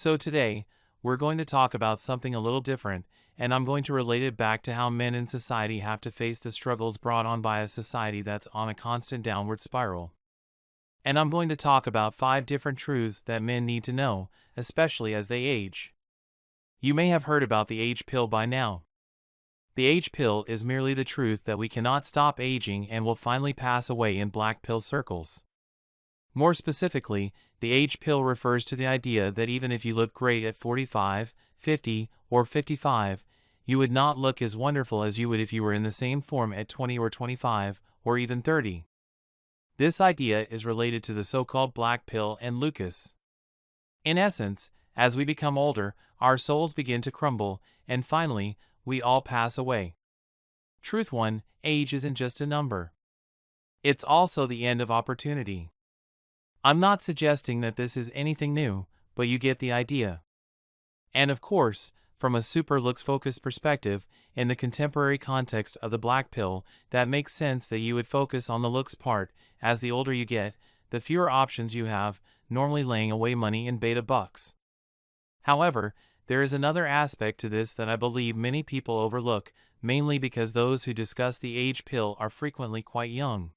So today, we're going to talk about something a little different, and I'm going to relate it back to how men in society have to face the struggles brought on by a society that's on a constant downward spiral. And I'm going to talk about 5 different truths that men need to know, especially as they age. You may have heard about the age pill by now. The age pill is merely the truth that we cannot stop aging and will finally pass away in black pill circles. More specifically, the age pill refers to the idea that even if you look great at 45, 50, or 55, you would not look as wonderful as you would if you were in the same form at 20 or 25, or even 30. This idea is related to the so-called black pill and Lucas. In essence, as we become older, our souls begin to crumble, and finally, we all pass away. Truth 1: age isn't just a number. It's also the end of opportunity. I'm not suggesting that this is anything new, but you get the idea. And of course, from a super looks-focused perspective, in the contemporary context of the black pill, that makes sense that you would focus on the looks part. As the older you get, the fewer options you have, normally laying away money in beta bucks. However, there is another aspect to this that I believe many people overlook, mainly because those who discuss the age pill are frequently quite young.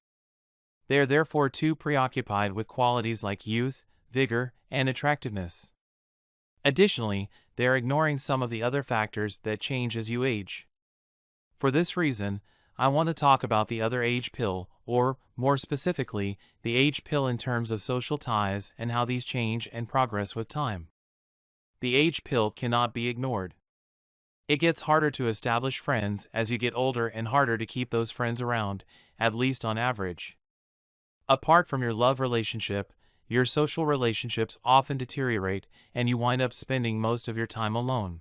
They are therefore too preoccupied with qualities like youth, vigor, and attractiveness. Additionally, they are ignoring some of the other factors that change as you age. For this reason, I want to talk about the other age pill, or, more specifically, the age pill in terms of social ties and how these change and progress with time. The age pill cannot be ignored. It gets harder to establish friends as you get older and harder to keep those friends around, at least on average. Apart from your love relationship, your social relationships often deteriorate and you wind up spending most of your time alone.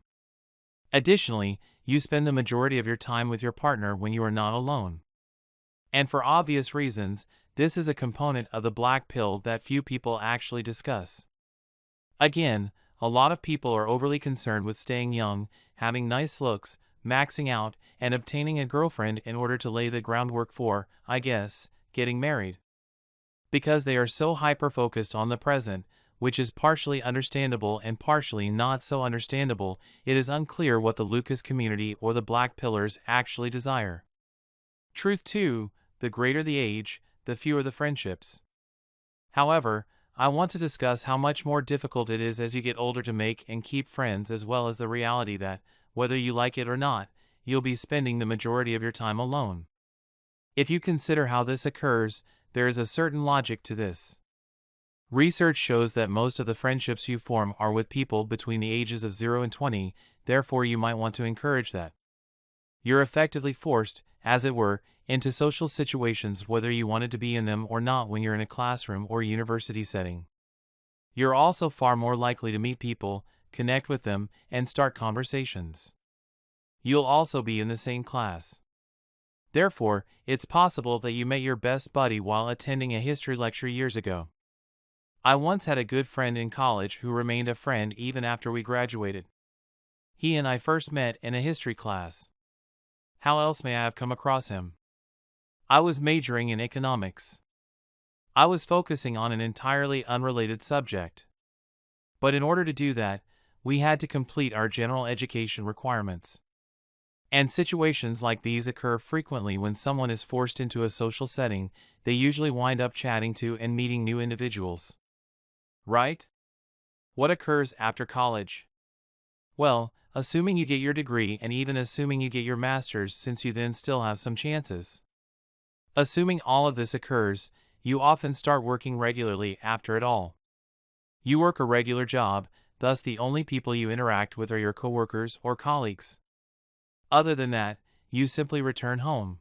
Additionally, you spend the majority of your time with your partner when you are not alone. And for obvious reasons, this is a component of the black pill that few people actually discuss. Again, a lot of people are overly concerned with staying young, having nice looks, maxing out, and obtaining a girlfriend in order to lay the groundwork for, I guess, getting married. Because they are so hyper-focused on the present, which is partially understandable and partially not so understandable, it is unclear what the Lucas community or the black pillars actually desire. Truth 2: the greater the age, the fewer the friendships. However, I want to discuss how much more difficult it is as you get older to make and keep friends, as well as the reality that, whether you like it or not, you'll be spending the majority of your time alone. If you consider how this occurs, there is a certain logic to this. Research shows that most of the friendships you form are with people between the ages of 0 and 20, therefore you might want to encourage that. You're effectively forced, as it were, into social situations whether you wanted to be in them or not when you're in a classroom or university setting. You're also far more likely to meet people, connect with them, and start conversations. You'll also be in the same class. Therefore, it's possible that you met your best buddy while attending a history lecture years ago. I once had a good friend in college who remained a friend even after we graduated. He and I first met in a history class. How else may I have come across him? I was majoring in economics. I was focusing on an entirely unrelated subject. But in order to do that, we had to complete our general education requirements. And situations like these occur frequently when someone is forced into a social setting. They usually wind up chatting to and meeting new individuals. Right? What occurs after college? Well, assuming you get your degree and even assuming you get your master's, since you then still have some chances. Assuming all of this occurs, you often start working regularly after it all. You work a regular job, thus the only people you interact with are your coworkers or colleagues. Other than that, you simply return home.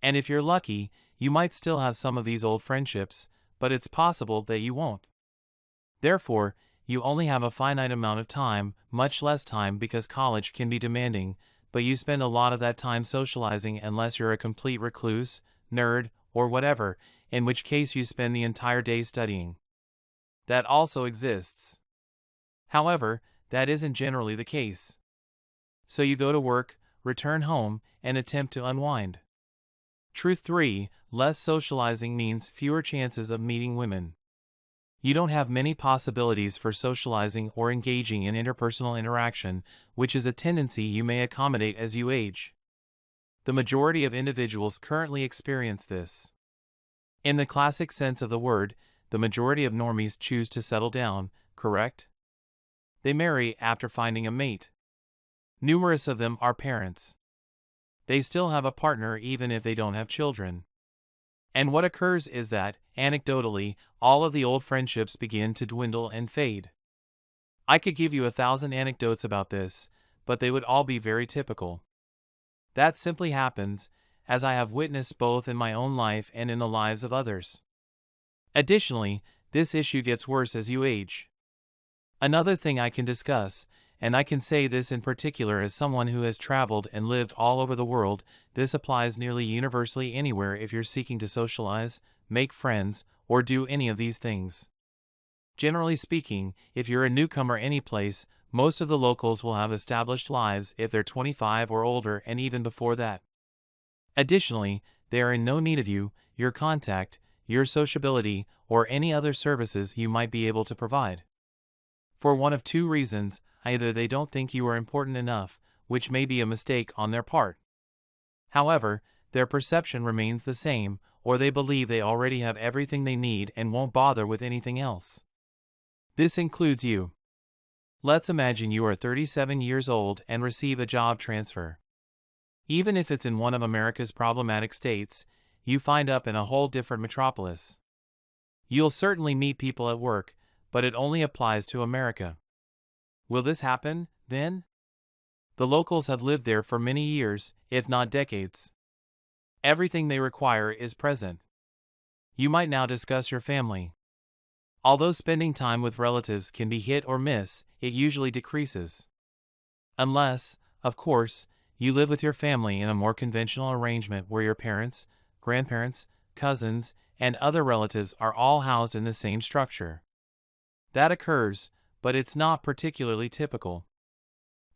And if you're lucky, you might still have some of these old friendships, but it's possible that you won't. Therefore, you only have a finite amount of time, much less time because college can be demanding, but you spend a lot of that time socializing unless you're a complete recluse, nerd, or whatever, in which case you spend the entire day studying. That also exists. However, that isn't generally the case. So you go to work, return home, and attempt to unwind. Truth 3: less socializing means fewer chances of meeting women. You don't have many possibilities for socializing or engaging in interpersonal interaction, which is a tendency you may accommodate as you age. The majority of individuals currently experience this. In the classic sense of the word, the majority of normies choose to settle down, correct? They marry after finding a mate. Numerous of them are parents. They still have a partner even if they don't have children. And what occurs is that, anecdotally, all of the old friendships begin to dwindle and fade. I could give you 1,000 anecdotes about this, but they would all be very typical. That simply happens, as I have witnessed both in my own life and in the lives of others. Additionally, this issue gets worse as you age. Another thing I can discuss, and I can say this in particular as someone who has traveled and lived all over the world, this applies nearly universally anywhere if you're seeking to socialize, make friends, or do any of these things. Generally speaking, if you're a newcomer any place, most of the locals will have established lives if they're 25 or older and even before that. Additionally, they are in no need of you, your contact, your sociability, or any other services you might be able to provide. For one of two reasons: either they don't think you are important enough, which may be a mistake on their part. However, their perception remains the same, or they believe they already have everything they need and won't bother with anything else. This includes you. Let's imagine you are 37 years old and receive a job transfer. Even if it's in one of America's problematic states, you find up in a whole different metropolis. You'll certainly meet people at work, but it only applies to America. Will this happen, then? The locals have lived there for many years, if not decades. Everything they require is present. You might now discuss your family. Although spending time with relatives can be hit or miss, it usually decreases. Unless, of course, you live with your family in a more conventional arrangement where your parents, grandparents, cousins, and other relatives are all housed in the same structure. That occurs, but it's not particularly typical.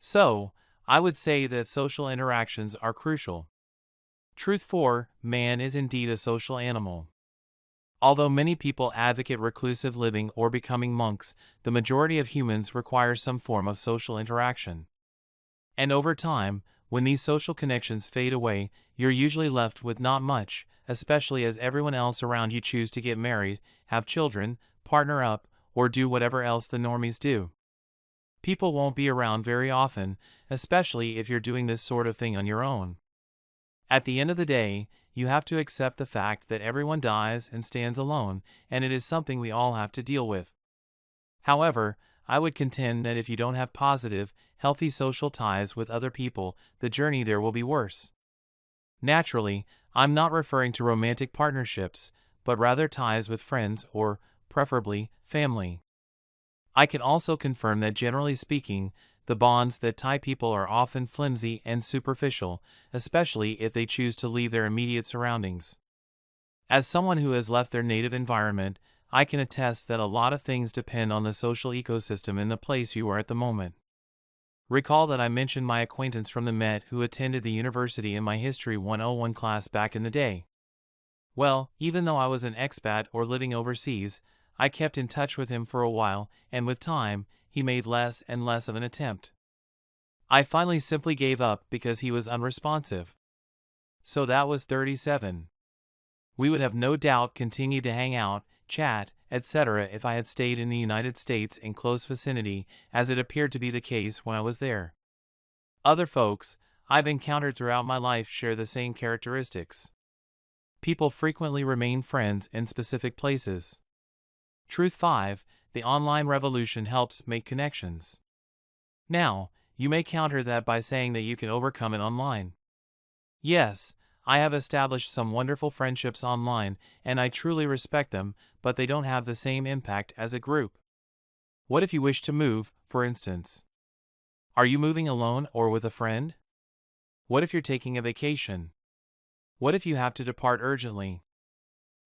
So, I would say that social interactions are crucial. Truth 4, man is indeed a social animal. Although many people advocate reclusive living or becoming monks, the majority of humans require some form of social interaction. And over time, when these social connections fade away, you're usually left with not much, especially as everyone else around you choose to get married, have children, partner up, or do whatever else the normies do. People won't be around very often, especially if you're doing this sort of thing on your own. At the end of the day, you have to accept the fact that everyone dies and stands alone, and it is something we all have to deal with. However, I would contend that if you don't have positive, healthy social ties with other people, the journey there will be worse. Naturally, I'm not referring to romantic partnerships, but rather ties with friends or, preferably, family. I can also confirm that generally speaking, the bonds that tie people are often flimsy and superficial, especially if they choose to leave their immediate surroundings. As someone who has left their native environment, I can attest that a lot of things depend on the social ecosystem in the place you are at the moment. Recall that I mentioned my acquaintance from the Met who attended the university in my History 101 class back in the day. Well, even though I was an expat or living overseas, I kept in touch with him for a while, and with time, he made less and less of an attempt. I finally simply gave up because he was unresponsive. So that was 37. We would have no doubt continued to hang out, chat, etc. if I had stayed in the United States in close vicinity, as it appeared to be the case when I was there. Other folks I've encountered throughout my life share the same characteristics. People frequently remain friends in specific places. Truth 5, the online revolution helps make connections. Now, you may counter that by saying that you can overcome it online. Yes, I have established some wonderful friendships online, and I truly respect them, but they don't have the same impact as a group. What if you wish to move, for instance? Are you moving alone or with a friend? What if you're taking a vacation? What if you have to depart urgently?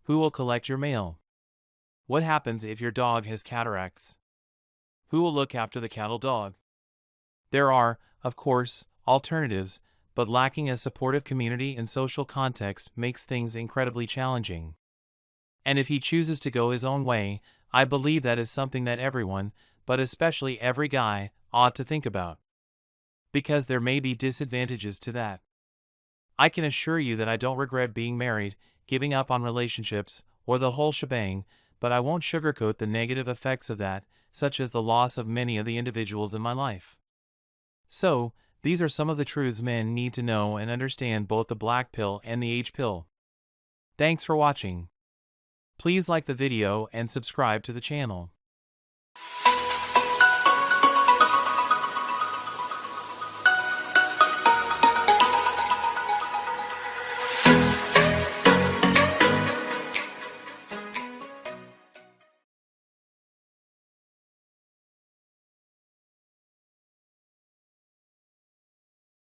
Who will collect your mail? What happens if your dog has cataracts? Who will look after the cattle dog? There are, of course, alternatives, but lacking a supportive community and social context makes things incredibly challenging. And if he chooses to go his own way, I believe that is something that everyone, but especially every guy, ought to think about. Because there may be disadvantages to that. I can assure you that I don't regret being married, giving up on relationships, or the whole shebang, but I won't sugarcoat the negative effects of that, such as the loss of many of the individuals in my life. So, these are some of the truths men need to know and understand, both the black pill and the H pill. Thanks for watching. Please like the video and subscribe to the channel.